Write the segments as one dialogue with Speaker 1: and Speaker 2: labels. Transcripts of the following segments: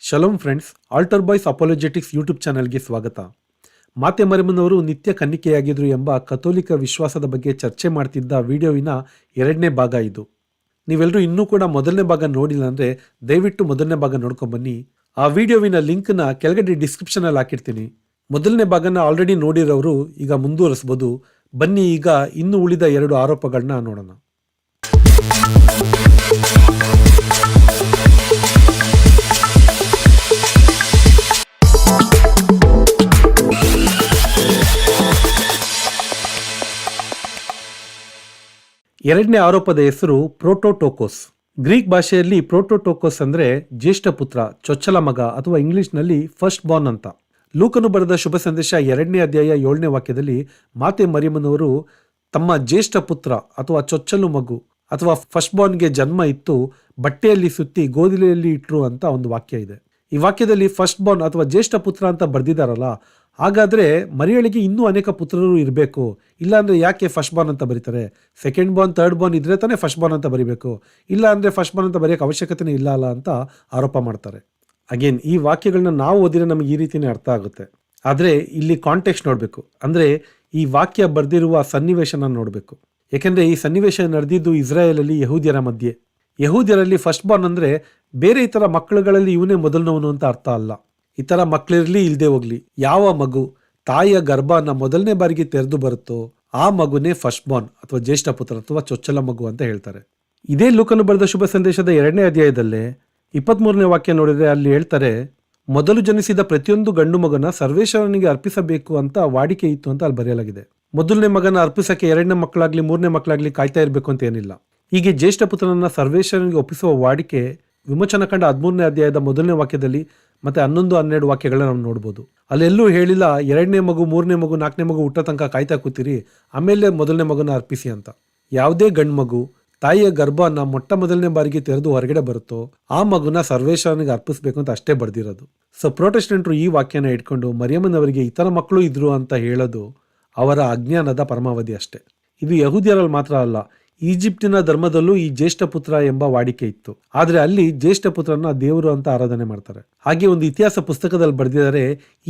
Speaker 1: Shalom friends, altar boys apologetics YouTube ಚಾನೆಲ್ಗೆ ಸ್ವಾಗತ. ಮಾತೆ ಮರಿಯಮ್ಮನವರು ನಿತ್ಯ ಕನ್ನಿಕೆಯಾಗಿದ್ರು ಎಂಬ ಕಥೋಲಿಕ ವಿಶ್ವಾಸದ ಬಗ್ಗೆ ಚರ್ಚೆ ಮಾಡ್ತಿದ್ದ ವಿಡಿಯೋವಿನ 2ನೇ ಭಾಗ ಇದು. ನೀವೆಲ್ಲರೂ ಇನ್ನೂ ಕೂಡ ಮೊದಲನೇ ಭಾಗ ನೋಡಿಲ್ಲ ಅಂದರೆ ದಯವಿಟ್ಟು ಮೊದಲನೇ ಭಾಗ ನೋಡ್ಕೊಂಬನ್ನಿ. ಆ ವಿಡಿಯೋವಿನ ಲಿಂಕ್ನ ಕೆಳಗಡೆ ಡಿಸ್ಕ್ರಿಪ್ಷನಲ್ಲಿ ಹಾಕಿರ್ತೀನಿ. ಮೊದಲನೇ ಭಾಗನ ಆಲ್ರೆಡಿ ನೋಡಿರೋರು ಈಗ ಮುಂದುವರಿಸ್ಬೋದು. ಬನ್ನಿ, ಈಗ ಇನ್ನು ಉಳಿದ 2 ಆರೋಪಗಳನ್ನ ನೋಡೋಣ. ಎರಡನೇ ಆರೋಪದ ಹೆಸರು ಪ್ರೋಟೋಟೋಕೋಸ್. ಗ್ರೀಕ್ ಭಾಷೆಯಲ್ಲಿ ಪ್ರೋಟೋಟೋಕೋಸ್ ಅಂದ್ರೆ ಜ್ಯೇಷ್ಠ ಪುತ್ರ, ಚೊಚ್ಚಲ ಮಗ ಅಥವಾ ಇಂಗ್ಲಿಷ್ನಲ್ಲಿ ಫಸ್ಟ್ ಬಾರ್ನ್ ಅಂತ. ಲೂಕನು ಬರೆದ ಶುಭ ಸಂದೇಶ 2ನೇ ಅಧ್ಯಾಯ 7ನೇ ವಾಕ್ಯದಲ್ಲಿ ಮಾತೆ ಮರಿಯಮ್ಮನವರು ತಮ್ಮ ಜ್ಯೇಷ್ಠ ಪುತ್ರ ಅಥವಾ ಚೊಚ್ಚಲು ಮಗು ಅಥವಾ ಫಸ್ಟ್ ಬಾರ್ನ್ಗೆ ಜನ್ಮ ಇತ್ತು, ಬಟ್ಟೆಯಲ್ಲಿ ಸುತ್ತಿ ಗೋಧಿಲೆಯಲ್ಲಿ ಇಟ್ರು ಅಂತ ಒಂದು ವಾಕ್ಯ ಇದೆ. ಈ ವಾಕ್ಯದಲ್ಲಿ ಫಸ್ಟ್ ಬಾರ್ನ್ ಅಥವಾ ಜ್ಯೇಷ್ಠ ಪುತ್ರ ಅಂತ ಬರ್ದಿದಾರಲ್ಲ, ಹಾಗಾದ್ರೆ ಮರಿಯಳಿಗೆ ಇನ್ನೂ ಅನೇಕ ಪುತ್ರರು ಇರಬೇಕು. ಇಲ್ಲಾಂದ್ರೆ ಯಾಕೆ ಫಸ್ಟ್ ಬಾರ್ನ್ ಅಂತ ಬರೀತಾರೆ? ಸೆಕೆಂಡ್ ಬಾರ್ನ್, ಥರ್ಡ್ ಬಾರ್ನ್ ಇದ್ರೆ ತಾನೇ ಫಸ್ಟ್ ಬಾರ್ನ್ ಅಂತ ಬರೀಬೇಕು. ಇಲ್ಲ ಅಂದ್ರೆ ಫಸ್ಟ್ ಬಾರ್ನ್ ಅಂತ ಬರೆಯೋಕೆ ಅವಶ್ಯಕತೆನೇ ಇಲ್ಲ ಅಲ್ಲ ಅಂತ ಆರೋಪ ಮಾಡ್ತಾರೆ. ಅಗೇನ್, ಈ ವಾಕ್ಯಗಳನ್ನ ನಾವು ಓದಿದ್ರೆ ನಮಗೆ ಈ ರೀತಿನೇ ಅರ್ಥ ಆಗುತ್ತೆ. ಆದ್ರೆ ಇಲ್ಲಿ ಕಾಂಟೆಕ್ಸ್ಟ್ ನೋಡ್ಬೇಕು. ಅಂದ್ರೆ ಈ ವಾಕ್ಯ ಬರ್ದಿರುವ ಸನ್ನಿವೇಶನ ನೋಡ್ಬೇಕು. ಯಾಕೆಂದ್ರೆ ಈ ಸನ್ನಿವೇಶ ನಡೆದಿದ್ದು ಇಸ್ರಾಯೇಲಲ್ಲಿ ಯಹೂದ್ಯರ ಮಧ್ಯೆ. ಯಹೂದ್ಯರಲ್ಲಿ ಫಸ್ಟ್ ಬಾರ್ನ್ ಅಂದ್ರೆ ಬೇರೆ ಇತರ ಮಕ್ಕಳುಗಳಲ್ಲಿ ಇವನೇ ಮೊದಲನವನು ಅಂತ ಅರ್ಥ ಅಲ್ಲ. ಇತರ ಮಕ್ಕಳಿರ್ಲಿ ಇಲ್ದೇ ಹೋಗ್ಲಿ, ಯಾವ ಮಗು ತಾಯಿಯ ಗರ್ಭನ ಮೊದಲನೇ ಬಾರಿಗೆ ತೆರೆದು ಬರುತ್ತೋ ಆ ಮಗುನೇ ಫಸ್ಟ್ ಬಾರ್ನ್ ಅಥವಾ ಜ್ಯೇಷ್ಠ ಪುತ್ರ ಅಥವಾ ಚೊಚ್ಚಲ ಮಗು ಅಂತ ಹೇಳ್ತಾರೆ. ಇದೇ ಲೂಕನು ಬರೆದ ಶುಭ ಸಂದೇಶದ 2ನೇ ಅಧ್ಯಾಯದಲ್ಲೇ 23ನೇ ವಾಕ್ಯ ನೋಡಿದ್ರೆ ಅಲ್ಲಿ ಹೇಳ್ತಾರೆ, ಮೊದಲು ಜನಿಸಿದ ಪ್ರತಿಯೊಂದು ಗಂಡು ಮಗನ ಸರ್ವೇಶ್ವರನಿಗೆ ಅರ್ಪಿಸಬೇಕು ಅಂತ ವಾಡಿಕೆ ಇತ್ತು ಅಂತ ಅಲ್ಲಿ ಬರೆಯಲಾಗಿದೆ. ಮೊದಲನೇ ಮಗನ ಅರ್ಪಿಸಕ್ಕೆ 2ನೇ ಮಕ್ಕಳಾಗ್ಲಿ 3ನೇ ಮಕ್ಕಳಾಗ್ಲಿ ಕಾಯ್ತಾ ಇರಬೇಕು ಅಂತ ಏನಿಲ್ಲ. ಹೀಗೆ ಜ್ಯೇಷ್ಠ ಪುತ್ರನನ್ನ ಸರ್ವೇಶ್ವರನಿಗೆ ಒಪ್ಪಿಸುವ ವಾಡಿಕೆ ವಿಮೋಚನಕಾಂಡ 13ನೇ ಅಧ್ಯಾಯದ 1ನೇ ವಾಕ್ಯದಲ್ಲಿ ಮತ್ತೆ 11-12 ವಾಕ್ಯಗಳನ್ನ ನಾವು ನೋಡ್ಬೋದು. ಅಲ್ಲೆಲ್ಲೂ ಹೇಳಿಲ್ಲ 2ನೇ ಮಗು 3ನೇ ಮಗು 4ನೇ ಮಗು ಹುಟ್ಟೋ ತನಕ ಕಾಯ್ತಾ ಕೂತಿರಿ, ಆಮೇಲೆ ಮೊದಲನೇ ಮಗುನ ಅರ್ಪಿಸಿ ಅಂತ. ಯಾವುದೇ ಗಂಡು ಮಗು ತಾಯಿಯ ಗರ್ಭನ ಮೊಟ್ಟ ಮೊದಲನೇ ಬಾರಿಗೆ ತೆರೆದು ಹೊರಗಡೆ ಬರುತ್ತೋ ಆ ಮಗುನ ಸರ್ವೇಶ್ವರನಿಗೆ ಅರ್ಪಿಸ್ಬೇಕು ಅಂತ ಅಷ್ಟೇ ಬರ್ದಿರೋದು. ಸೊ ಪ್ರೊಟೆಸ್ಟೆಂಟ್ರು ಈ ವಾಕ್ಯನ ಇಟ್ಕೊಂಡು ಮರಿಯಮ್ಮನವರಿಗೆ ಇತರ ಮಕ್ಕಳು ಇದ್ರು ಅಂತ ಹೇಳೋದು ಅವರ ಅಜ್ಞಾನದ ಪರಮಾವಧಿ ಅಷ್ಟೇ. ಇದು ಯಹೂದ್ಯರಲ್ಲಿ ಮಾತ್ರ ಅಲ್ಲ, ಈಜಿಪ್ಟಿನ ಧರ್ಮದಲ್ಲೂ ಈ ಜ್ಯೇಷ್ಠ ಪುತ್ರ ಎಂಬ ವಾಡಿಕೆ ಇತ್ತು. ಆದ್ರೆ ಅಲ್ಲಿ ಜ್ಯೇಷ್ಠ ಪುತ್ರನ ದೇವರು ಅಂತ ಆರಾಧನೆ ಮಾಡ್ತಾರೆ. ಹಾಗೆ ಒಂದು ಇತಿಹಾಸ ಪುಸ್ತಕದಲ್ಲಿ ಬರೆದಿದ್ದಾರೆ,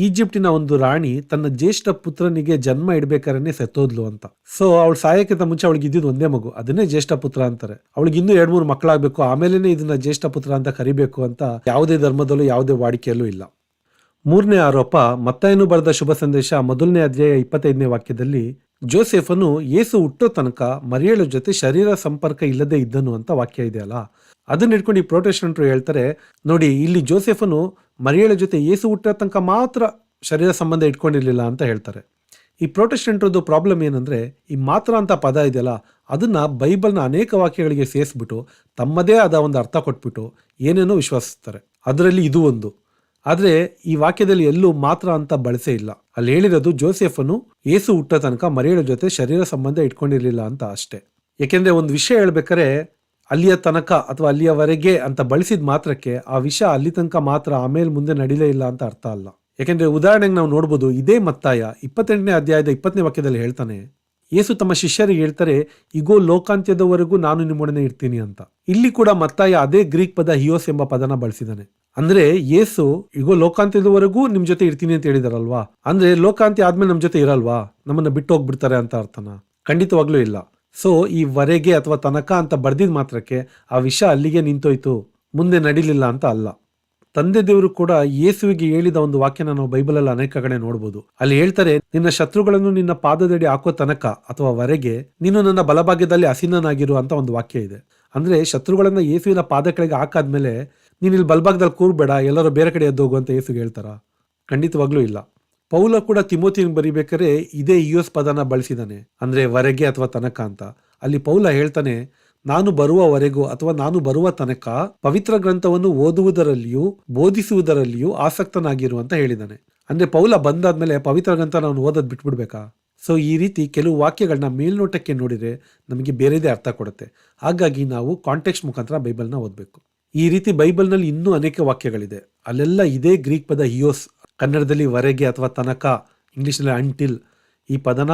Speaker 1: ಈಜಿಪ್ಟಿನ ಒಂದು ರಾಣಿ ತನ್ನ ಜ್ಯೇಷ್ಠ ಪುತ್ರನಿಗೆ ಜನ್ಮ ಇಡ್ಬೇಕಾದ್ರೆ ಸೆತ್ತೋದ್ಲು ಅಂತ. ಸೊ ಅವಳು ಸಾಯಕ್ಕಿಂತ ಮುಂಚೆ ಅವಳಿಗೆ ಇದ್ದಿದ್ದು ಒಂದೇ ಮಗು, ಅದನ್ನೇ ಜ್ಯೇಷ್ಠ ಪುತ್ರ ಅಂತಾರೆ. ಅವಳಿಗೆ ಇನ್ನೂ 2-3 ಮಕ್ಕಳಾಗಬೇಕು, ಆಮೇಲೆ ಇದನ್ನ ಜ್ಯೇಷ್ಠ ಪುತ್ರ ಅಂತ ಕರಿಬೇಕು ಅಂತ ಯಾವುದೇ ಧರ್ಮದಲ್ಲೂ ಯಾವುದೇ ವಾಡಿಕೆಯಲ್ಲೂ ಇಲ್ಲ. 3ನೇ ಆರೋಪ ಮತ್ತಾಯನು ಬರೆದ ಶುಭ ಸಂದೇಶ 1ನೇ ಅಧ್ಯಾಯ 25ನೇ ವಾಕ್ಯದಲ್ಲಿ ಜೋಸೆಫನು ಯೇಸು ಹುಟ್ಟೋ ತನಕ ಮರಿಯಳ ಜೊತೆ ಶರೀರ ಸಂಪರ್ಕ ಇಲ್ಲದೆ ಇದ್ದನು ಅಂತ ವಾಕ್ಯ ಇದೆಯಲ್ಲ, ಅದನ್ನ ಇಟ್ಕೊಂಡು ಈ ಪ್ರೊಟೆಸ್ಟೆಂಟ್ರು ಹೇಳ್ತಾರೆ, ನೋಡಿ ಇಲ್ಲಿ ಜೋಸೆಫನು ಮರಿಯಳ ಜೊತೆ ಯೇಸು ಹುಟ್ಟೋ ತನಕ ಮಾತ್ರ ಶರೀರ ಸಂಬಂಧ ಇಟ್ಕೊಂಡಿರ್ಲಿಲ್ಲ ಅಂತ ಹೇಳ್ತಾರೆ. ಈ ಪ್ರೊಟೆಸ್ಟೆಂಟ್ರದ್ದು ಪ್ರಾಬ್ಲಮ್ ಏನಂದ್ರೆ, ಈ ಮಾತ್ರ ಅಂತ ಪದ ಇದೆಯಲ್ಲ ಅದನ್ನ ಬೈಬಲ್ನ ಅನೇಕ ವಾಕ್ಯಗಳಿಗೆ ಸೇರಿಸ್ಬಿಟ್ಟು ತಮ್ಮದೇ ಆದ ಒಂದು ಅರ್ಥ ಕೊಟ್ಬಿಟ್ಟು ಏನೇನೋ ವಿಶ್ವಾಸಿಸ್ತಾರೆ. ಅದರಲ್ಲಿ ಇದು ಒಂದು. ಆದ್ರೆ ಈ ವಾಕ್ಯದಲ್ಲಿ ಎಲ್ಲೂ ಮಾತ್ರ ಅಂತ ಬಳಸೇ ಇಲ್ಲ. ಅಲ್ಲಿ ಹೇಳಿರೋದು ಜೋಸೆಫನು ಯೇಸು ಹುಟ್ಟೋ ತನಕ ಮರಿಯಳ ಜೊತೆ ಶರೀರ ಸಂಬಂಧ ಇಟ್ಕೊಂಡಿರ್ಲಿಲ್ಲ ಅಂತ ಅಷ್ಟೇ. ಯಾಕೆಂದ್ರೆ ಒಂದು ವಿಷಯ ಹೇಳ್ಬೇಕಾರೆ ಅಲ್ಲಿಯ ತನಕ ಅಥವಾ ಅಲ್ಲಿಯವರೆಗೆ ಅಂತ ಬಳಸಿದ ಮಾತ್ರಕ್ಕೆ ಆ ವಿಷಯ ಅಲ್ಲಿ ತನಕ ಮಾತ್ರ, ಆಮೇಲೆ ಮುಂದೆ ನಡೀಲೇ ಇಲ್ಲ ಅಂತ ಅರ್ಥ ಅಲ್ಲ. ಯಾಕೆಂದ್ರೆ ಉದಾಹರಣೆಗೆ ನಾವು ನೋಡ್ಬೋದು, ಇದೇ ಮತ್ತಾಯ 28ನೇ ಅಧ್ಯಾಯದ 20ನೇ ವಾಕ್ಯದಲ್ಲಿ ಹೇಳ್ತಾನೆ, ಯೇಸು ತಮ್ಮ ಶಿಷ್ಯರಿಗೆ ಹೇಳ್ತಾರೆ, ಇಗೋ ಲೋಕಾಂತ್ಯದವರೆಗೂ ನಾನು ನಿಮ್ಮೊಡನೆ ಇರ್ತೀನಿ ಅಂತ. ಇಲ್ಲಿ ಕೂಡ ಮತ್ತಾಯ ಅದೇ ಗ್ರೀಕ್ ಪದ ಹಿಯೋಸ್ ಎಂಬ ಪದನ ಬಳಸಿದಾನೆ. ಅಂದ್ರೆ ಯೇಸು ಇಗೋ ಲೋಕಾಂತ್ಯದವರೆಗೂ ನಿಮ್ ಜೊತೆ ಇರ್ತೀನಿ ಅಂತ ಹೇಳಿದಾರಲ್ವಾ, ಅಂದ್ರೆ ಲೋಕಾಂತ್ಯ ಆದ್ಮೇಲೆ ನಮ್ ಜೊತೆ ಇರಲ್ವಾ, ನಮ್ಮನ್ನ ಬಿಟ್ಟು ಹೋಗ್ಬಿಡ್ತಾರೆ ಅಂತ ಅರ್ಥನ? ಖಂಡಿತವಾಗ್ಲೂ ಇಲ್ಲ. ಸೊ ಈ ವರೆಗೆ ಅಥವಾ ತನಕ ಅಂತ ಬರ್ದಿದ್ ಮಾತ್ರಕ್ಕೆ ಆ ವಿಷಯ ಅಲ್ಲಿಗೆ ನಿಂತೋಯ್ತು, ಮುಂದೆ ನಡೀಲಿಲ್ಲ ಅಂತ ಅಲ್ಲ. ತಂದೆ ದೇವರು ಕೂಡ ಯೇಸುವಿಗೆ ಹೇಳಿದ ಒಂದು ವಾಕ್ಯನ ನಾವು ಬೈಬಲಲ್ಲಿ ಅನೇಕ ಕಡೆ ನೋಡ್ಬೋದು. ಅಲ್ಲಿ ಹೇಳ್ತಾರೆ, ನಿನ್ನ ಶತ್ರುಗಳನ್ನು ನಿನ್ನ ಪಾದದಡಿ ಹಾಕೋ ತನಕ ಅಥವಾ ವರೆಗೆ ನೀನು ನನ್ನ ಬಲಭಾಗ್ಯದಲ್ಲಿ ಅಸೀನನಾಗಿರು ಅಂತ ಒಂದು ವಾಕ್ಯ ಇದೆ. ಅಂದ್ರೆ ಶತ್ರುಗಳನ್ನ ಯೇಸುವಿನ ಪಾದ ಕೆಳಗೆ ಹಾಕಾದ್ಮೇಲೆ ನೀನ್ ಇಲ್ಲಿ ಬಲಭಾಗದಲ್ಲಿ ಕೂರ್ಬೇಡ, ಎಲ್ಲರೂ ಬೇರೆ ಕಡೆ ಎದ್ದೋಗು ಅಂತ ಯೇಸುಗೆ ಹೇಳ್ತಾರ? ಖಂಡಿತವಾಗ್ಲೂ ಇಲ್ಲ. ಪೌಲ ಕೂಡ ತಿಮೋತಿಯನ್ನು ಬರಿಬೇಕಾದ್ರೆ ಇದೇ ಇಯೋಸ್ ಪದನ ಬಳಸಿದಾನೆ, ಅಂದ್ರೆ ವರೆಗೆ ಅಥವಾ ತನಕ ಅಂತ. ಅಲ್ಲಿ ಪೌಲ ಹೇಳ್ತಾನೆ, ನಾನು ಬರುವವರೆಗೂ ಅಥವಾ ನಾನು ಬರುವ ತನಕ ಪವಿತ್ರ ಗ್ರಂಥವನ್ನು ಓದುವುದರಲ್ಲಿಯೂ ಬೋಧಿಸುವುದರಲ್ಲಿಯೂ ಆಸಕ್ತನಾಗಿರು ಅಂತ ಹೇಳಿದಾನೆ. ಅಂದ್ರೆ ಪೌಲ ಬಂದಾದ್ಮೇಲೆ ಪವಿತ್ರ ಗ್ರಂಥ ನಾವು ಓದೋದ್ ಬಿಟ್ಬಿಡ್ಬೇಕಾ? ಸೊ ಈ ರೀತಿ ಕೆಲವು ವಾಕ್ಯಗಳನ್ನ ಮೇಲ್ನೋಟಕ್ಕೆ ನೋಡಿದ್ರೆ ನಮಗೆ ಬೇರೆದೇ ಅರ್ಥ ಕೊಡುತ್ತೆ. ಹಾಗಾಗಿ ನಾವು ಕಾಂಟೆಕ್ಸ್ಟ್ ಮುಖಾಂತರ ಬೈಬಲ್ನ ಓದಬೇಕು. ಈ ರೀತಿ ಬೈಬಲ್ನಲ್ಲಿ ಇನ್ನೂ ಅನೇಕ ವಾಕ್ಯಗಳಿದೆ. ಅಲ್ಲೆಲ್ಲ ಇದೇ ಗ್ರೀಕ್ ಪದ ಹಿಯೋಸ್, ಕನ್ನಡದಲ್ಲಿ ವರೆಗೆ ಅಥವಾ ತನಕ, ಇಂಗ್ಲಿಷ್ನಲ್ಲಿ ಅಂಟಿಲ್, ಈ ಪದನ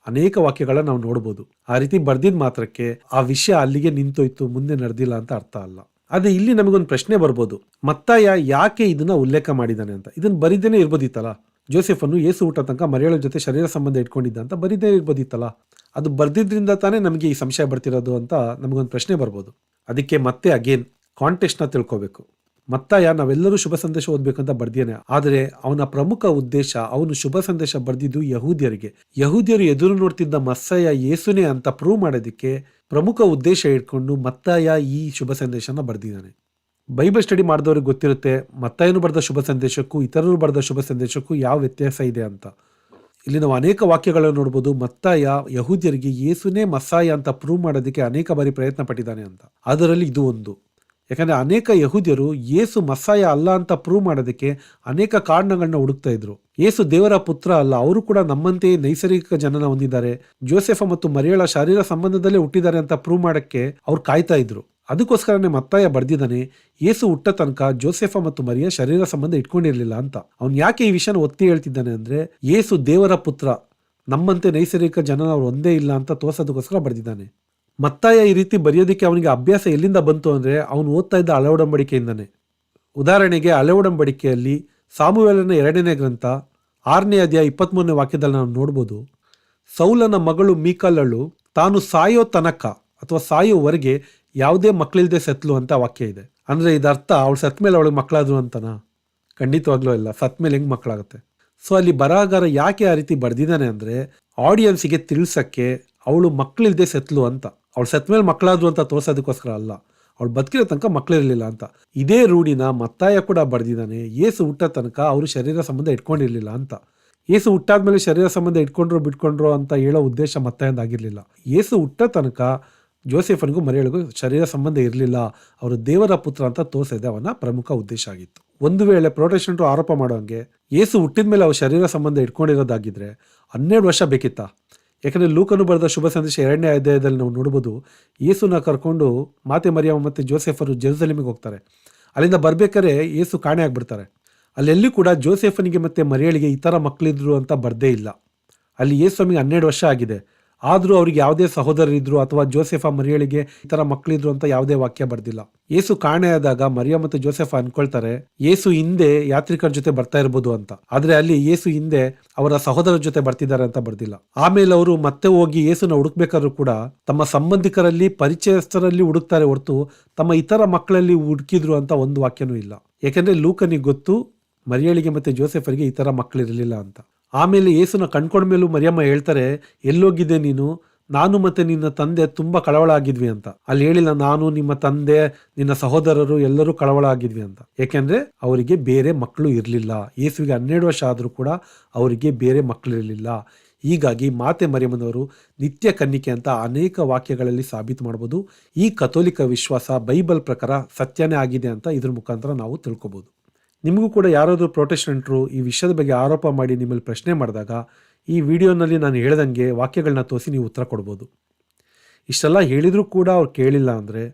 Speaker 1: ಅನೇಕ ವಾಕ್ಯಗಳನ್ನ ನಾವು ನೋಡ್ಬೋದು. ಆ ರೀತಿ ಬರ್ದಿದ್ ಮಾತ್ರಕ್ಕೆ ಆ ವಿಷಯ ಅಲ್ಲಿಗೆ ನಿಂತೋಯ್ತು, ಮುಂದೆ ನಡೆದಿಲ್ಲ ಅಂತ ಅರ್ಥ ಅಲ್ಲ. ಆದ್ರೆ ಇಲ್ಲಿ ನಮಗೊಂದು ಪ್ರಶ್ನೆ ಬರ್ಬೋದು, ಮತ್ತಾಯ ಯಾಕೆ ಇದನ್ನ ಉಲ್ಲೇಖ ಮಾಡಿದ್ದಾನೆ ಅಂತ. ಇದನ್ನ ಬರಿದೇನೆ ಇರ್ಬೋದಿತ್ತಲ್ಲ, ಜೋಸೆಫನ್ನು ಯೇಸು ಊಟ ತನಕ ಮರಿಯಳ ಜೊತೆ ಶರೀರ ಸಂಬಂಧ ಇಟ್ಕೊಂಡಿದ್ದ ಅಂತ ಬರಿದೇ ಇರ್ಬೋದಿತ್ತಲ್ಲ. ಅದು ಬರ್ದಿದ್ರಿಂದ ತಾನೇ ನಮಗೆ ಈ ಸಂಶಯ ಬರ್ತಿರೋದು ಅಂತ ನಮಗೊಂದು ಪ್ರಶ್ನೆ ಬರ್ಬೋದು. ಅದಕ್ಕೆ ಮತ್ತೆ ಅಗೇನ್ ಕಾಂಟೆಕ್ಸ್ಟ್ ನ ತಿಳ್ಕೋಬೇಕು. ಮತ್ತಾಯ ನಾವೆಲ್ಲರೂ ಶುಭ ಸಂದೇಶ ಓದ್ಬೇಕಂತ ಬರ್ದಿಯಾನೆ, ಆದರೆ ಅವನ ಪ್ರಮುಖ ಉದ್ದೇಶ, ಅವನು ಶುಭ ಸಂದೇಶ ಬರ್ದಿದ್ದು ಯಹೂದ್ಯರಿಗೆ. ಯಹೂದ್ಯರು ಎದುರು ನೋಡ್ತಿದ್ದ ಮಸ್ಸಯ್ಯ ಯೇಸುನೇ ಅಂತ ಪ್ರೂವ್ ಮಾಡೋದಕ್ಕೆ ಪ್ರಮುಖ ಉದ್ದೇಶ ಇಟ್ಕೊಂಡು ಮತ್ತಾಯ ಈ ಶುಭ ಸಂದೇಶನ ಬರ್ದಿದ್ದಾನೆ. ಬೈಬಲ್ ಸ್ಟಡಿ ಮಾಡಿದವ್ರಿಗೆ ಗೊತ್ತಿರುತ್ತೆ ಮತ್ತಾಯನು ಬರೆದ ಶುಭ ಸಂದೇಶಕ್ಕೂ ಇತರರು ಬರೆದ ಶುಭ ಸಂದೇಶಕ್ಕೂ ಯಾವ ವ್ಯತ್ಯಾಸ ಇದೆ ಅಂತ. ಇಲ್ಲಿ ನಾವು ಅನೇಕ ವಾಕ್ಯಗಳನ್ನು ನೋಡ್ಬೋದು. ಮತ್ತಾಯ ಯಹೂದ್ಯರಿಗೆ ಯೇಸುನೇ ಮಸ್ಸಾಯ ಅಂತ ಪ್ರೂವ್ ಮಾಡೋದಕ್ಕೆ ಅನೇಕ ಬಾರಿ ಪ್ರಯತ್ನ ಪಟ್ಟಿದ್ದಾನೆ ಅಂತ. ಅದರಲ್ಲಿ ಇದು ಒಂದು. ಯಾಕಂದ್ರೆ ಅನೇಕ ಯಹೂದ್ಯರು ಯೇಸು ಮಸ್ಸಾಯ ಅಲ್ಲ ಅಂತ ಪ್ರೂವ್ ಮಾಡೋದಕ್ಕೆ ಅನೇಕ ಕಾರಣಗಳನ್ನ ಹುಡುಕ್ತಾ ಇದ್ರು. ಯೇಸು ದೇವರ ಪುತ್ರ ಅಲ್ಲ, ಅವರು ಕೂಡ ನಮ್ಮಂತೆಯೇ ನೈಸರ್ಗಿಕ ಜನನ ಹೊಂದಿದ್ದಾರೆ, ಜೋಸೆಫ ಮತ್ತು ಮರಿಯಳ ಶಾರೀರ ಸಂಬಂಧದಲ್ಲೇ ಹುಟ್ಟಿದ್ದಾರೆ ಅಂತ ಪ್ರೂವ್ ಮಾಡಕ್ಕೆ ಅವ್ರು ಕಾಯ್ತಾ ಇದ್ರು. ಅದಕ್ಕೋಸ್ಕರನೇ ಮತ್ತಾಯ ಬರ್ದಿದ್ದಾನೆ ಯೇಸು ಹುಟ್ಟ ತನಕ ಜೋಸೆಫ ಮತ್ತು ಮರಿಯ ಶರೀರ ಸಂಬಂಧ ಇಟ್ಕೊಂಡಿರ್ಲಿಲ್ಲ ಅಂತ. ಅವ್ನು ಯಾಕೆ ಈ ವಿಷಯನ ಒತ್ತಿ ಹೇಳ್ತಿದ್ದಾನೆ ಅಂದ್ರೆ, ಯೇಸು ದೇವರ ಪುತ್ರ, ನಮ್ಮಂತೆ ನೈಸರ್ಗಿಕ ಜನನ ಅವ್ರು ಒಂದೇ ಇಲ್ಲ ಅಂತ ತೋರ್ಸೋದಕ್ಕೋಸ್ಕರ ಬರ್ದಿದ್ದಾನೆ. ಮತ್ತಾಯ ಈ ರೀತಿ ಬರೆಯೋದಕ್ಕೆ ಅವನಿಗೆ ಅಭ್ಯಾಸ ಎಲ್ಲಿಂದ ಬಂತು ಅಂದ್ರೆ, ಅವನು ಓದ್ತಾ ಇದ್ದ ಹಳೆ ಒಡಂಬಡಿಕೆಯಿಂದನೇ. ಉದಾಹರಣೆಗೆ ಹಳೆ ಒಡಂಬಡಿಕೆಯಲ್ಲಿ ಸಾಮುವೇಲನ 2ನೇ ಗ್ರಂಥ 6ನೇ ಅಧ್ಯಾಯ 23ನೇ ವಾಕ್ಯದಲ್ಲಿ ನಾವು ನೋಡ್ಬೋದು, ಸೌಲನ ಮಗಳು ಮೀಕಲಳು ತಾನು ಸಾಯೋ ತನಕ ಅಥವಾ ಸಾಯೋವರೆಗೆ ಯಾವುದೇ ಮಕ್ಕಳಿಲ್ದೆ ಸತ್ಲು ಅಂತ ವಾಕ್ಯ ಇದೆ. ಅಂದ್ರೆ ಇದರ್ಥ ಅವಳು ಸತ್ ಮೇಲೆ ಅವಳಿಗೆ ಮಕ್ಕಳಾದ್ರು ಅಂತನಾ? ಖಂಡಿತವಾಗ್ಲೂ ಇಲ್ಲ. ಸತ್ ಮೇಲೆ ಹೆಂಗ್ ಮಕ್ಕಳಾಗುತ್ತೆ? ಸೊ ಅಲ್ಲಿ ಬರಹಗಾರ ಯಾಕೆ ಆ ರೀತಿ ಬರ್ದಿದ್ದಾನೆ ಅಂದ್ರೆ, ಆಡಿಯನ್ಸ್ಗೆ ತಿಳಿಸಕ್ಕೆ ಅವಳು ಮಕ್ಕಳಿಲ್ದೆ ಸತ್ಲು ಅಂತ, ಅವಳು ಸತ್ ಮೇಲೆ ಮಕ್ಕಳಾದ್ರು ಅಂತ ತೋರ್ಸೋದಕ್ಕೋಸ್ಕರ ಅಲ್ಲ, ಅವಳು ಬದುಕಿರೋ ತನಕ ಮಕ್ಕಳಿರ್ಲಿಲ್ಲ ಅಂತ. ಇದೇ ರೂಢಿನ ಮತ್ತಾಯ ಕೂಡ ಬರ್ದಿದ್ದಾನೆ. ಯೇಸು ಹುಟ್ಟ ತನಕ ಅವರು ಶರೀರ ಸಂಬಂಧ ಇಟ್ಕೊಂಡಿರ್ಲಿಲ್ಲ ಅಂತ. ಯೇಸು ಹುಟ್ಟಾದ್ಮೇಲೆ ಶರೀರ ಸಂಬಂಧ ಇಟ್ಕೊಂಡ್ರು ಬಿಟ್ಕೊಂಡ್ರು ಅಂತ ಹೇಳೋ ಉದ್ದೇಶ ಮತ್ತಾಯಂದಾಗಿರ್ಲಿಲ್ಲ. ಯೇಸು ಹುಟ್ಟ ತನಕ ಜೋಸೆಫನ್ಗೂ ಮರಿಯಳಿಗೂ ಶರೀರ ಸಂಬಂಧ ಇರಲಿಲ್ಲ, ಅವರು ದೇವರ ಪುತ್ರ ಅಂತ ತೋರಿಸಿದೆ ಅವನ ಪ್ರಮುಖ ಉದ್ದೇಶ ಆಗಿತ್ತು. ಒಂದು ವೇಳೆ ಪ್ರೊಟೆಸ್ಟೆಂಟರು ಆರೋಪ ಮಾಡೋಂಗೆ ಯೇಸು ಹುಟ್ಟಿದ ಮೇಲೆ ಅವ್ರು ಶರೀರ ಸಂಬಂಧ ಇಟ್ಕೊಂಡಿರೋದಾಗಿದ್ರೆ 12 ವರ್ಷ ಬೇಕಿತ್ತಾ? ಯಾಕಂದ್ರೆ ಲೂಕನು ಬರೆದ ಶುಭ ಸಂದೇಶ 2ನೇ ಅಧ್ಯಾಯದಲ್ಲಿ ನಾವು ನೋಡ್ಬೋದು, ಯೇಸುನ ಕರ್ಕೊಂಡು ಮಾತೆ ಮರಿಯಮ್ಮ ಮತ್ತು ಜೋಸೆಫರು ಜೆರುಸಲೇಮಿಗೆ ಹೋಗ್ತಾರೆ. ಅಲ್ಲಿಂದ ಬರ್ಬೇಕಾದ್ರೆ ಯೇಸು ಕಾಣೆ ಆಗ್ಬಿಡ್ತಾರೆ. ಅಲ್ಲೆಲ್ಲೂ ಕೂಡ ಜೋಸೆಫನಿಗೆ ಮತ್ತೆ ಮರಿಯಳಿಗೆ ಇತರ ಮಕ್ಕಳಿದ್ರು ಅಂತ ಬರ್ದೇ ಇಲ್ಲ. ಅಲ್ಲಿ ಯೇಸುವಿಗೆ 12 ವರ್ಷ ಆಗಿದೆ, ಆದ್ರೂ ಅವ್ರಿಗೆ ಯಾವುದೇ ಸಹೋದರರಿದ್ರು ಅಥವಾ ಜೋಸೆಫ ಮರಿಯಳಿಗೆ ಇತರ ಮಕ್ಕಳಿದ್ರು ಅಂತ ಯಾವುದೇ ವಾಕ್ಯ ಬರ್ದಿಲ್ಲ. ಯೇಸು ಕಾಣೆಯಾದಾಗ ಮರಿಯ ಮತ್ತು ಜೋಸೆಫ ಅನ್ಕೊಳ್ತಾರೆ ಯೇಸು ಹಿಂದೆ ಯಾತ್ರಿಕರ ಜೊತೆ ಬರ್ತಾ ಇರ್ಬೋದು ಅಂತ. ಆದ್ರೆ ಅಲ್ಲಿ ಯೇಸು ಹಿಂದೆ ಅವರ ಸಹೋದರರ ಜೊತೆ ಬರ್ತಿದ್ದಾರೆ ಅಂತ ಬರ್ದಿಲ್ಲ. ಆಮೇಲೆ ಅವರು ಮತ್ತೆ ಹೋಗಿ ಯೇಸುನ ಹುಡುಕ್ಬೇಕಾದ್ರೂ ಕೂಡ ತಮ್ಮ ಸಂಬಂಧಿಕರಲ್ಲಿ ಪರಿಚಯಸ್ಥರಲ್ಲಿ ಹುಡುಕ್ತಾರೆ ಹೊರತು ತಮ್ಮ ಇತರ ಮಕ್ಕಳಲ್ಲಿ ಹುಡುಕಿದ್ರು ಅಂತ ಒಂದು ವಾಕ್ಯನೂ ಇಲ್ಲ. ಯಾಕಂದ್ರೆ ಲೂಕನಿಗೆ ಗೊತ್ತು ಮರಿಯಳಿಗೆ ಮತ್ತೆ ಜೋಸೆಫರಿಗೆ ಈ ತರ ಮಕ್ಕಳಿರಲಿಲ್ಲ ಅಂತ. ಆಮೇಲೆ ಯೇಸುನ ಕಂಡ್ಕೊಂಡ್ಮೇಲೂ ಮರಿಯಮ್ಮ ಹೇಳ್ತಾರೆ, ಎಲ್ಲೋಗಿದ್ದೆ ನೀನು? ನಾನು ಮತ್ತೆ ನಿನ್ನ ತಂದೆ ತುಂಬಾ ಕಳವಳ ಆಗಿದ್ವಿ ಅಂತ. ಅಲ್ಲಿ ಹೇಳಿಲ್ಲ ನಾನು, ನಿಮ್ಮ ತಂದೆ, ನಿನ್ನ ಸಹೋದರರು ಎಲ್ಲರೂ ಕಳವಳ ಆಗಿದ್ವಿ ಅಂತ. ಯಾಕೆಂದ್ರೆ ಅವರಿಗೆ ಬೇರೆ ಮಕ್ಕಳು ಇರಲಿಲ್ಲ. ಯೇಸುವಿಗೆ 12 ವರ್ಷ ಆದ್ರೂ ಕೂಡ ಅವರಿಗೆ ಬೇರೆ ಮಕ್ಕಳು ಇರಲಿಲ್ಲ. ಹೀಗಾಗಿ ಮಾತೆ ಮರಿಯಮ್ಮನವರು ನಿತ್ಯ ಕನ್ನಿಕೆ ಅಂತ ಅನೇಕ ವಾಕ್ಯಗಳಲ್ಲಿ ಸಾಬೀತು ಮಾಡ್ಬೋದು. ಈ ಕಥೋಲಿಕ ವಿಶ್ವಾಸ ಬೈಬಲ್ ಪ್ರಕಾರ ಸತ್ಯನೇ ಆಗಿದೆ ಅಂತ ಇದ್ರ ಮುಖಾಂತರ ನಾವು ತಿಳ್ಕೊಬಹುದು. ನಿಮಗೂ ಕೂಡ ಯಾರಾದರೂ ಪ್ರೊಟೆಸ್ಟೆಂಟರು ಈ ವಿಷಯದ ಬಗ್ಗೆ ಆರೋಪ ಮಾಡಿ ನಿಮ್ಮಲ್ಲಿ ಪ್ರಶ್ನೆ ಮಾಡಿದಾಗ ಈ ವಿಡಿಯೋನಲ್ಲಿ ನಾನು ಹೇಳ್ದಂಗೆ ವಾಕ್ಯಗಳನ್ನ ತೋರಿಸಿ ನೀವು ಉತ್ತರ ಕೊಡ್ಬೋದು. ಇಷ್ಟೆಲ್ಲ ಹೇಳಿದರೂ ಕೂಡ ಅವ್ರು ಕೇಳಿಲ್ಲ ಅಂದರೆ,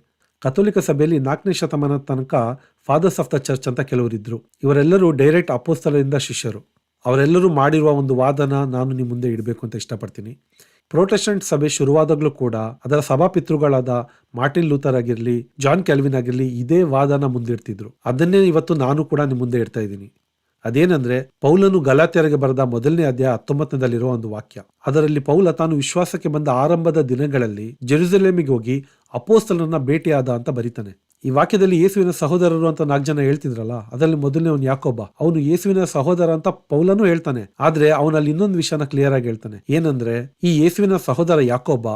Speaker 1: ಕಥೋಲಿಕ ಸಭೆಯಲ್ಲಿ 4ನೇ ಶತಮಾನದ ತನಕ ಫಾದರ್ಸ್ ಆಫ್ ದ ಚರ್ಚ್ ಅಂತ ಕೆಲವರಿದ್ದರು. ಇವರೆಲ್ಲರೂ ಡೈರೆಕ್ಟ್ ಅಪೋಸ್ತಲರಿಂದ ಶಿಷ್ಯರು. ಅವರೆಲ್ಲರೂ ಮಾಡಿರುವ ಒಂದು ವಾದನ ನಾನು ನಿಮ್ಮ ಮುಂದೆ ಇಡಬೇಕು ಅಂತ ಇಷ್ಟಪಡ್ತೀನಿ. ಪ್ರೊಟೆಸ್ಟೆಂಟ್ ಸಭೆ ಶುರುವಾದಾಗಲೂ ಕೂಡ ಅದರ ಸಭಾಪಿತೃಗಳಾದ ಮಾರ್ಟಿನ್ ಲೂಥರ್ ಆಗಿರಲಿ, ಜಾನ್ ಕ್ಯಾಲ್ವಿನ್ ಆಗಿರಲಿ ಇದೇ ವಾದನ ಮುಂದಿಡ್ತಿದ್ರು. ಅದನ್ನೇ ಇವತ್ತು ನಾನು ಕೂಡ ನಿಮ್ಮ ಮುಂದೆ ಇಡ್ತಾ ಇದ್ದೀನಿ. ಅದೇನಂದ್ರೆ, ಪೌಲನು ಗಲಾತ್ಯರಿಗೆ ಬರೆದ 1ನೇ ಅಧ್ಯಾಯ 19ನಲ್ಲಿರುವ ಒಂದು ವಾಕ್ಯ. ಅದರಲ್ಲಿ ಪೌಲ ತಾನು ವಿಶ್ವಾಸಕ್ಕೆ ಬಂದ ಆರಂಭದ ದಿನಗಳಲ್ಲಿ ಜೆರುಸಲೇಮಿಗೆ ಹೋಗಿ ಅಪೋಸ್ತಲರನ್ನ ಭೇಟಿಯಾದ ಅಂತ ಬರೀತಾನೆ. ಈ ವಾಕ್ಯದಲ್ಲಿ ಯೇಸುವಿನ ಸಹೋದರರು ಅಂತ 4 ಜನ ಹೇಳ್ತಿದ್ರಲ್ಲ, ಅದರಲ್ಲಿ ಮೊದಲನೇ ಅವನು ಯಾಕೋಬ. ಅವನು ಯೇಸುವಿನ ಸಹೋದರ ಅಂತ ಪೌಲನು ಹೇಳ್ತಾನೆ. ಆದ್ರೆ ಅವನಲ್ಲಿ ಇನ್ನೊಂದು ವಿಷಯನ ಕ್ಲಿಯರ್ ಆಗಿ ಹೇಳ್ತಾನೆ. ಏನಂದ್ರೆ, ಈ ಯೇಸುವಿನ ಸಹೋದರ ಯಾಕೋಬ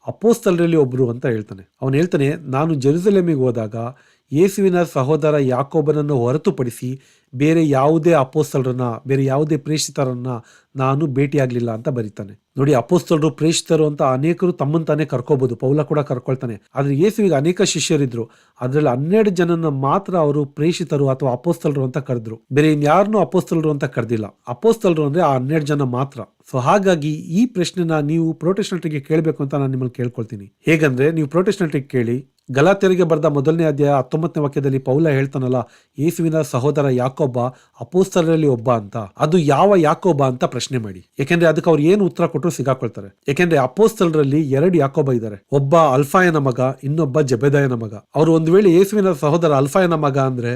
Speaker 1: ಅಪೋಸ್ತಲರಲ್ಲಿ ಒಬ್ರು ಅಂತ ಹೇಳ್ತಾನೆ. ಅವನು ಹೇಳ್ತಾನೆ, ನಾನು ಜೆರುಸಲೇಮಿಗೆ ಹೋದಾಗ ಯೇಸುವಿನ ಸಹೋದರ ಯಾಕೋಬನನ್ನು ಹೊರತುಪಡಿಸಿ ಬೇರೆ ಯಾವುದೇ ಅಪೋಸ್ತಲರನ್ನ, ಬೇರೆ ಯಾವುದೇ ಪ್ರೇಷಿತರನ್ನ ನಾನು ಭೇಟಿಯಾಗ್ಲಿಲ್ಲ ಅಂತ ಬರೀತಾನೆ. ನೋಡಿ, ಅಪೋಸ್ತಲರು, ಪ್ರೇಷಿತರು ಅಂತ ಅನೇಕರು ತಮ್ಮಂತಾನೆ ಕರ್ಕೋಬಹುದು. ಪೌಲ ಕೂಡ ಕರ್ಕೊಳ್ತಾನೆ. ಆದ್ರೆ ಯೇಸುವಿಗೆ ಅನೇಕ ಶಿಷ್ಯರಿದ್ರು. ಅದ್ರಲ್ಲಿ 12 ಜನನ ಮಾತ್ರ ಅವರು ಪ್ರೇಷಿತರು ಅಥವಾ ಅಪೋಸ್ತಲರು ಅಂತ ಕರೆದ್ರು. ಬೇರೆ ಇನ್ಯಾರನ್ನೂ ಅಪೋಸ್ತಲರು ಅಂತ ಕರೆದಿಲ್ಲ. ಅಪೋಸ್ತಲರು ಅಂದ್ರೆ ಆ 12 ಜನ ಮಾತ್ರ. ಸೊ ಹಾಗಾಗಿ ಈ ಪ್ರಶ್ನೆನ ನೀವು ಪ್ರೊಟೆಸ್ಟೆಂಟ್ಗೆ ಕೇಳಬೇಕು ಅಂತ ನಾನು ನಿಮ್ಮಲ್ಲಿ ಕೇಳ್ಕೊಳ್ತೀನಿ. ಹೇಗಂದ್ರೆ, ನೀವು ಪ್ರೊಟೆಸ್ಟೆಂಟ್ಗೆ ಕೇಳಿ, ಗಲಾತ್ಯರಿಗೆ ಬರೆದ 1ನೇ ಅಧ್ಯಾಯ 19ನೇ ವಾಕ್ಯದಲ್ಲಿ ಪೌಲ ಹೇಳ್ತಾನಲ್ಲ, ಯೇಸುವಿನ ಸಹೋದರ ಯಾಕೋಬ ಅಪೋಸ್ತಲರಲ್ಲಿ ಒಬ್ಬ ಅಂತ. ಅದು ಯಾವ ಯಾಕೋಬ ಅಂತ ಪ್ರಶ್ನೆ ಮಾಡಿ. ಯಾಕೆಂದ್ರೆ ಅದಕ್ಕೆ ಅವ್ರು ಏನು ಉತ್ತರ ಕೊಟ್ಟರು ಸಿಗಾಕೊಳ್ತಾರೆ. ಯಾಕೆಂದ್ರೆ ಅಪೋಸ್ತಲರಲ್ಲಿ 2 ಯಾಕೋಬ ಇದ್ದಾರೆ. ಒಬ್ಬ ಅಲ್ಫಾಯನ ಮಗ, ಇನ್ನೊಬ್ಬ ಜೆಬೆದಾಯನ ಮಗ. ಅವರು ಒಂದು ವೇಳೆ ಯೇಸುವಿನ ಸಹೋದರ ಅಲ್ಫಾಯನ ಮಗ ಅಂದ್ರೆ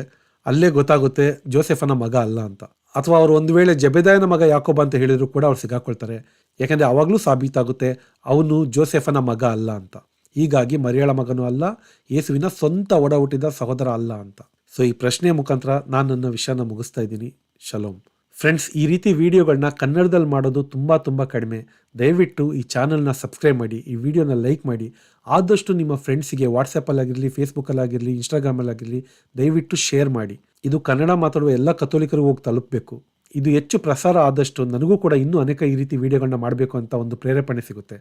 Speaker 1: ಅಲ್ಲೇ ಗೊತ್ತಾಗುತ್ತೆ ಜೋಸೆಫನ ಮಗ ಅಲ್ಲ ಅಂತ. ಅಥವಾ ಅವರು ಒಂದು ವೇಳೆ ಜೆಬೆದಾಯನ ಮಗ ಯಾಕೋಬ ಅಂತ ಹೇಳಿದ್ರು ಕೂಡ ಅವ್ರು ಸಿಗಾಕೊಳ್ತಾರೆ. ಯಾಕೆಂದ್ರೆ ಅವಾಗ್ಲೂ ಸಾಬೀತಾಗುತ್ತೆ ಅವನು ಜೋಸೆಫನ ಮಗ ಅಲ್ಲ ಅಂತ. ಹೀಗಾಗಿ ಮರಿಯಳ ಮಗನೂ ಅಲ್ಲ, ಯೇಸುವಿನ ಸ್ವಂತ ಒಡ ಹುಟ್ಟಿದ ಸಹೋದರ ಅಲ್ಲ ಅಂತ. ಸೊ ಈ ಪ್ರಶ್ನೆಯ ಮುಖಾಂತರ ನಾನು ನನ್ನ ವಿಷಯನ ಮುಗಿಸ್ತಾ ಇದ್ದೀನಿ. ಶಲೋಮ್ ಫ್ರೆಂಡ್ಸ್, ಈ ರೀತಿ ವಿಡಿಯೋಗಳನ್ನ ಕನ್ನಡದಲ್ಲಿ ಮಾಡೋದು ತುಂಬ ಕಡಿಮೆ. ದಯವಿಟ್ಟು ಈ ಚಾನಲ್ನ ಸಬ್ಸ್ಕ್ರೈಬ್ ಮಾಡಿ, ಈ ವಿಡಿಯೋನ ಲೈಕ್ ಮಾಡಿ. ಆದಷ್ಟು ನಿಮ್ಮ ಫ್ರೆಂಡ್ಸಿಗೆ ವಾಟ್ಸಪ್ಪಲ್ಲಾಗಿರಲಿ, ಫೇಸ್ಬುಕ್ಕಲ್ಲಾಗಿರಲಿ, ಇನ್ಸ್ಟಾಗ್ರಾಮಲ್ಲಾಗಿರಲಿ ದಯವಿಟ್ಟು ಶೇರ್ ಮಾಡಿ. ಇದು ಕನ್ನಡ ಮಾತಾಡುವ ಎಲ್ಲ ಕಥೋಲಿಕರಿಗೂ ಹೋಗಿ ತಲುಪಬೇಕು. ಇದು ಹೆಚ್ಚು ಪ್ರಸಾರ ಆದಷ್ಟು ನನಗೂ ಕೂಡ ಇನ್ನೂ ಅನೇಕ ಈ ರೀತಿ ವಿಡಿಯೋಗಳನ್ನ ಮಾಡಬೇಕು ಅಂತ ಒಂದು ಪ್ರೇರೇಪಣೆ ಸಿಗುತ್ತೆ.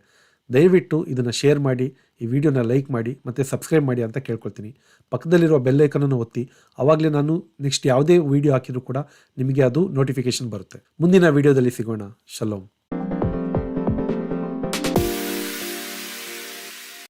Speaker 1: ದಯವಿಟ್ಟು ಇದನ್ನು ಶೇರ್ ಮಾಡಿ, ಈ ವಿಡಿಯೋನ ಲೈಕ್ ಮಾಡಿ ಮತ್ತು ಸಬ್ಸ್ಕ್ರೈಬ್ ಮಾಡಿ ಅಂತ ಕೇಳ್ಕೊಳ್ತೀನಿ. ಪಕ್ಕದಲ್ಲಿರುವ ಬೆಲ್ ಐಕನನ್ನು ಒತ್ತಿ, ಆವಾಗಲೇ ನಾನು ನೆಕ್ಸ್ಟ್ ಯಾವುದೇ ವಿಡಿಯೋ ಹಾಕಿದರೂ ಕೂಡ ನಿಮಗೆ ಅದು ನೋಟಿಫಿಕೇಶನ್ ಬರುತ್ತೆ. ಮುಂದಿನ ವಿಡಿಯೋದಲ್ಲಿ ಸಿಗೋಣ. ಶಲೋಮ್.